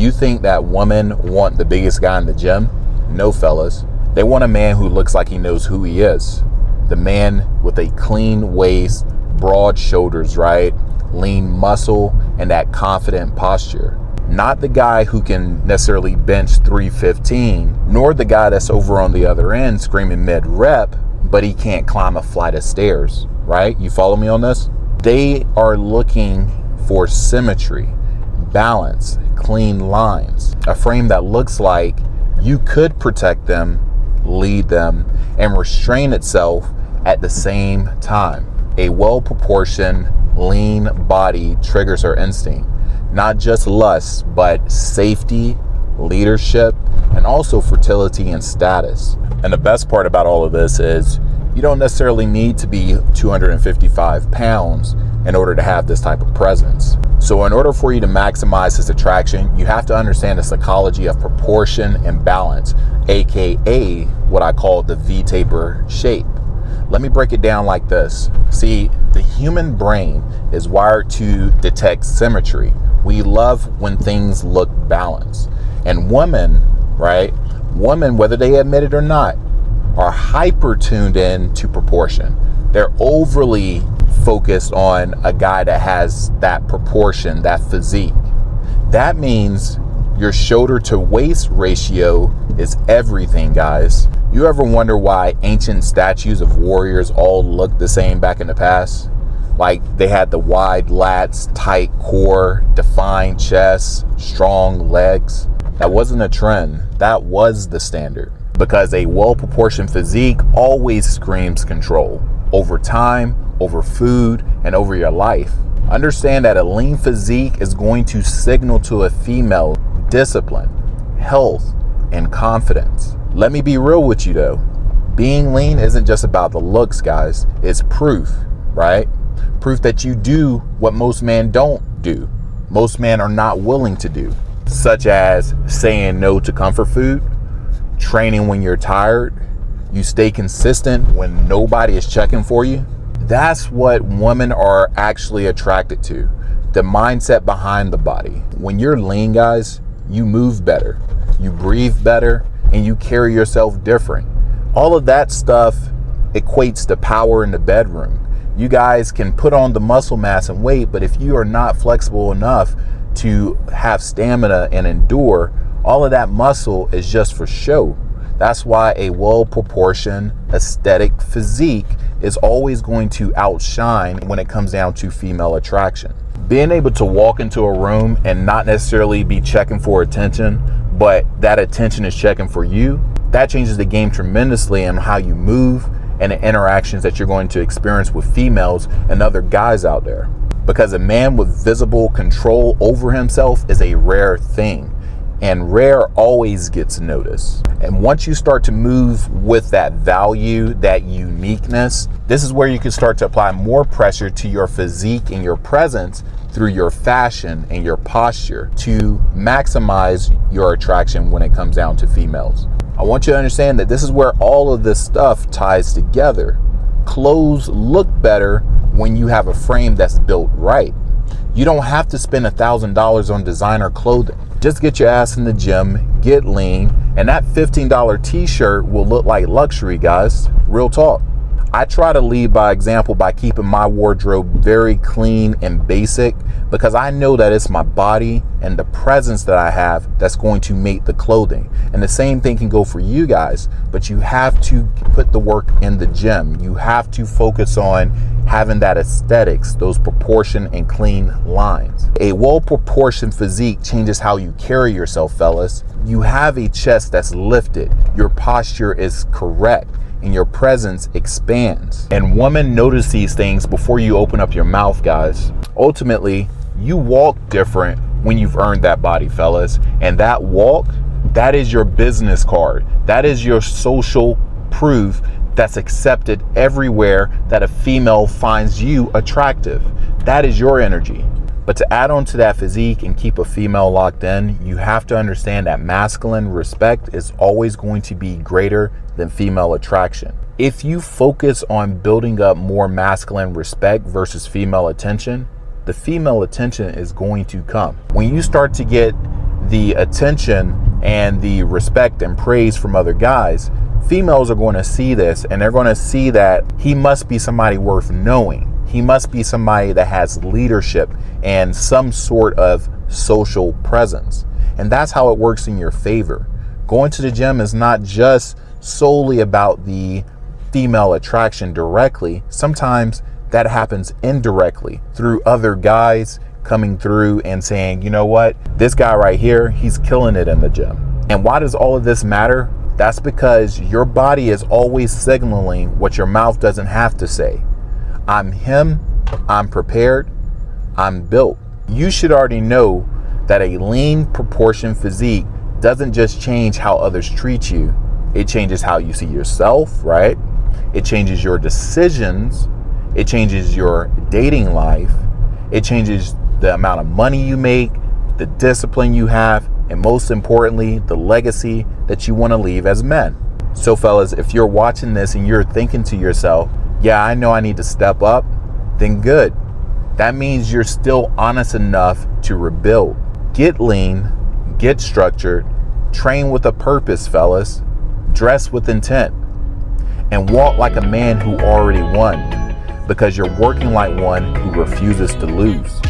You think that women want the biggest guy in the gym? No, fellas. They want a man who looks like he knows who he is. The man with a clean waist, broad shoulders, right? Lean muscle, and that confident posture. Not the guy who can necessarily bench 315, nor the guy that's over on the other end screaming mid-rep, but he can't climb a flight of stairs, right? You follow me on this? They are looking for symmetry, balance, clean lines, a frame that looks like you could protect them, lead them, and restrain itself at the same time. A well-proportioned, lean body triggers her instinct. Not just lust, but safety, leadership, and also fertility and status. And the best part about all of this is you don't necessarily need to be 255 pounds in order to have this type of presence. So in order for you to maximize this attraction, you have to understand the psychology of proportion and balance, aka what I call the V-taper shape. Let me break it down like this. See, the human brain is wired to detect symmetry. We love when things look balanced. And women, right? Women, whether they admit it or not, are hyper tuned in to proportion. They're overly focused on a guy that has that proportion, that physique. That means your shoulder to waist ratio is everything, guys. You ever wonder why ancient statues of warriors all looked the same back in the past? Like they had the wide lats, tight core, defined chest, strong legs. That wasn't a trend. That was the standard. Because a well-proportioned physique always screams control over time, over food, and over your life. Understand that a lean physique is going to signal to a female discipline, health, and confidence. Let me be real with you though. Being lean isn't just about the looks, guys. It's proof, right? Proof that you do what most men don't do. Most men are not willing to do, such as saying no to comfort food, training when you're tired, you stay consistent when nobody is checking for you. That's what women are actually attracted to, the mindset behind the body. When you're lean, guys, you move better, you breathe better, and you carry yourself different. All of that stuff equates to power in the bedroom. You guys can put on the muscle mass and weight, but if you are not flexible enough to have stamina and endure, all of that muscle is just for show. That's why a well-proportioned aesthetic physique is always going to outshine when it comes down to female attraction. Being able to walk into a room and not necessarily be checking for attention, but that attention is checking for you, that changes the game tremendously in how you move and the interactions that you're going to experience with females and other guys out there. Because a man with visible control over himself is a rare thing. And rare always gets noticed. And once you start to move with that value, that uniqueness, this is where you can start to apply more pressure to your physique and your presence through your fashion and your posture to maximize your attraction when it comes down to females. I want you to understand that this is where all of this stuff ties together. Clothes look better when you have a frame that's built right. You don't have to spend $1,000 on designer clothing. Just get your ass in the gym, get lean, and that $15 t-shirt will look like luxury, guys. Real talk. I try to lead by example by keeping my wardrobe very clean and basic because I know that it's my body and the presence that I have that's going to make the clothing. And the same thing can go for you guys, but you have to put the work in the gym. You have to focus on having that aesthetics, those proportion and clean lines. A well-proportioned physique changes how you carry yourself, fellas. You have a chest that's lifted. Your posture is correct. And your presence expands. And women notice these things before you open up your mouth, guys. Ultimately, you walk different when you've earned that body, fellas. And that walk, that is your business card. That is your social proof that's accepted everywhere that a female finds you attractive. That is your energy. But to add on to that physique and keep a female locked in, you have to understand that masculine respect is always going to be greater than female attraction. If you focus on building up more masculine respect versus female attention, the female attention is going to come. When you start to get the attention and the respect and praise from other guys, females are going to see this, and they're going to see that he must be somebody worth knowing. He must be somebody that has leadership and some sort of social presence. And that's how it works in your favor. Going to the gym is not just solely about the female attraction directly. Sometimes that happens indirectly through other guys coming through and saying, you know what, this guy right here, he's killing it in the gym. And why does all of this matter? That's because your body is always signaling what your mouth doesn't have to say. I'm him, I'm prepared, I'm built. You should already know that a lean proportion physique doesn't just change how others treat you. It changes how you see yourself, right? It changes your decisions. It changes your dating life. It changes the amount of money you make, the discipline you have, and most importantly, the legacy that you want to leave as men. So fellas, if you're watching this and you're thinking to yourself, yeah, I know I need to step up, then good. That means you're still honest enough to rebuild. Get lean, get structured, train with a purpose, fellas. Dress with intent, and walk like a man who already won, because you're working like one who refuses to lose.